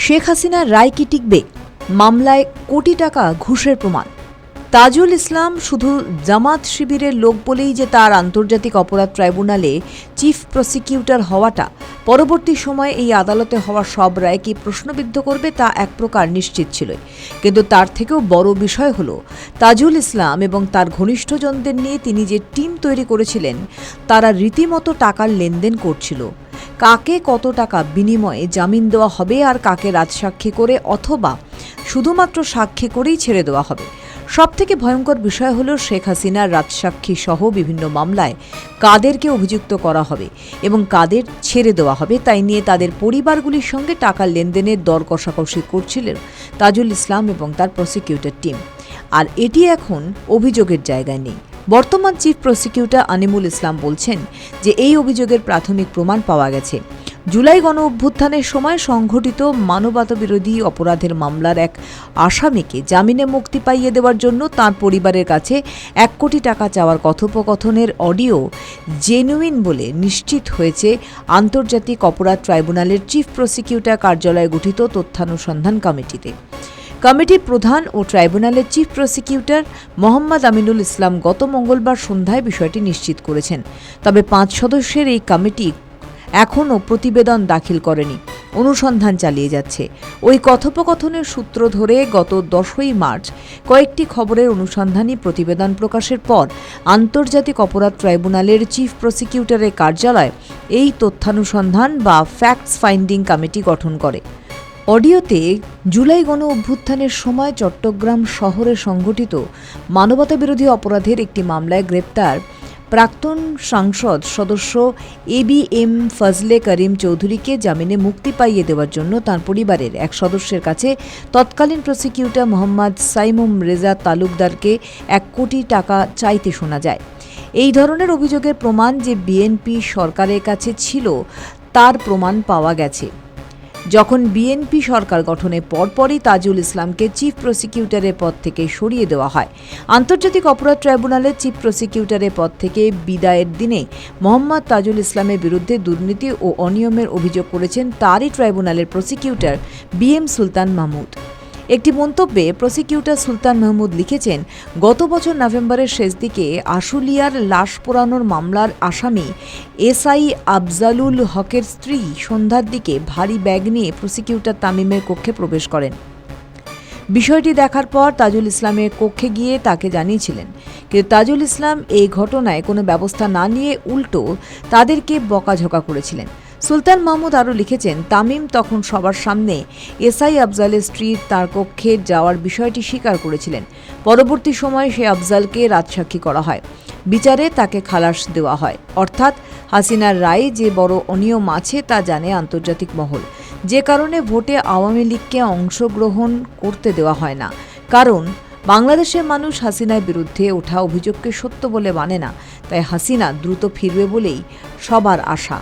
শেখ হাসিনার রায় কি টিকবে? মামলায় কোটি টাকা ঘুষের প্রমাণ। তাজুল ইসলাম শুধু জামাত শিবিরের লোক বলেই যে তার আন্তর্জাতিক অপরাধ ট্রাইব্যুনালে চিফ প্রসিকিউটর হওয়াটা পরবর্তী সময়ে এই আদালতে হওয়া সব রায়কে প্রশ্নবিদ্ধ করবে তা এক প্রকার নিশ্চিত ছিল। কিন্তু তার থেকেও বড় বিষয় হলো তাজুল ইসলাম এবং তার ঘনিষ্ঠজনদের নিয়ে তিনি যে টিম তৈরি করেছিলেন তারা রীতিমতো টাকার লেনদেন করছিল। কাকে কত টাকা বিনিময়ে জামিন দেওয়া হবে আর কাকে রাজসাক্ষী করে অথবা শুধুমাত্র সাক্ষী করেই ছেড়ে দেওয়া হবে। সবথেকে ভয়ঙ্কর বিষয় হলো শেখ হাসিনার রাজসাক্ষী সহ বিভিন্ন মামলায় কাদেরকে অভিযুক্ত করা হবে এবং কাদের ছেড়ে দেওয়া হবে তাই নিয়ে তাদের পরিবারগুলির সঙ্গে টাকার লেনদেনের দর কষাকষি করছিলেন তাজুল ইসলাম এবং তার প্রসিকিউটর টিম। আর এটি এখন অভিযোগের জায়গায় নেই। বর্তমান চিফ প্রসিকিউটর আনিমুল ইসলাম বলছেন যে এই অভিযোগের প্রাথমিক প্রমাণ পাওয়া গেছে। জুলাই গণ অভ্যুত্থানের সময় সংঘটিত মানবতাবিরোধী অপরাধের মামলার এক আসামিকে জামিনে মুক্তি পাইয়ে দেওয়ার জন্য তাঁর পরিবারের কাছে 1 কোটি টাকা চাওয়ার কথোপকথনের অডিও জেনুইন বলে নিশ্চিত হয়েছে আন্তর্জাতিক অপরাধ ট্রাইব্যুনালের চিফ প্রসিকিউটর কার্যালয়ে গঠিত তথ্যানুসন্ধান কমিটিতে। কমিটির প্রধান ও ট্রাইব্যুনালের চিফ প্রসিকিউটর মোহাম্মদ আমিনুল ইসলাম গত মঙ্গলবার সন্ধ্যায় বিষয়টি নিশ্চিত করেছেন। তবে 5 সদস্যের এই কমিটি এখনও প্রতিবেদন দাখিল করেনি, অনুসন্ধান চালিয়ে যাচ্ছে। ওই কথোপকথনের সূত্র ধরে গত 10ই মার্চ কয়েকটি খবরের অনুসন্ধানী প্রতিবেদন প্রকাশের পর আন্তর্জাতিক অপরাধ ট্রাইব্যুনালের চিফ প্রসিকিউটরের কার্যালয় এই তথ্যানুসন্ধান বা ফ্যাক্টস ফাইন্ডিং কমিটি গঠন করে। অডিওতে জুলাই গণ অভ্যুত্থানের সময় চট্টগ্রাম শহরে সংঘটিত মানবতাবিরোধী অপরাধের একটি মামলায় গ্রেপ্তার প্রাক্তন সংসদ সদস্য ABM ফজলে করিম চৌধুরীকে জামিনে মুক্তি পাইয়ে দেওয়ার জন্য তাঁর পরিবারের এক সদস্যের কাছে তৎকালীন প্রসিকিউটর মোহাম্মদ সাইমুম রেজা তালুকদারকে 1 কোটি টাকা চাইতে শোনা যায়। এই ধরনের অভিযোগের প্রমাণ যে বিএনপি সরকারের কাছে ছিল তার প্রমাণ পাওয়া গেছে। যখন বিএনপি সরকার গঠনের পরপরই তাজুল ইসলামকে চিফ প্রসিকিউটরের পদ থেকে সরিয়ে দেওয়া হয়। আন্তর্জাতিক অপরাধ ট্রাইব্যুনালের চিফ প্রসিকিউটরের পদ থেকে বিদায়ের দিনে মোহাম্মদ তাজুল ইসলামের বিরুদ্ধে দুর্নীতি ও অনিয়মের অভিযোগ করেছেন তারই ট্রাইব্যুনালের প্রসিকিউটর BM সুলতান মাহমুদ। একটি মন্তব্যে প্রসিকিউটর সুলতান মাহমুদ লিখেছেন, গত বছর নভেম্বরের শেষ দিকে আশুলিয়ার লাশ পোড়ানোর মামলার আসামি SI আফজালুল হকের স্ত্রী সন্ধ্যার দিকে ভারী ব্যাগ নিয়ে প্রসিকিউটর তামিমের কক্ষে প্রবেশ করেন। বিষয়টি দেখার পর তাজুল ইসলামের কক্ষে গিয়ে তাকে জানিয়েছিলেন, কিন্তু তাজুল ইসলাম এই ঘটনায় কোনো ব্যবস্থা না নিয়ে উল্টো তাদেরকে বকাঝকা করেছিলেন। সুলতান মাহমুদ আরও লিখেছেন, তামিম তখন সবার সামনে SI আফজালের স্ত্রী তার কক্ষে যাওয়ার বিষয়টি স্বীকার করেছিলেন। পরবর্তী সময়ে সে আফজালকে রাজসাক্ষী করা হয়। বিচারে তাকে খালাস দেওয়া হয়। অর্থাৎ হাসিনার রায়ে যে বড় অনিয়ম আছে তা জানে আন্তর্জাতিক মহল, যে কারণে ভোটে আওয়ামী লীগকে অংশগ্রহণ করতে দেওয়া হয় না। কারণ বাংলাদেশের মানুষ হাসিনার বিরুদ্ধে ওঠা অভিযোগকে সত্য বলে মানে না, তাই হাসিনা দ্রুত ফিরবে বলেই সবার আশা।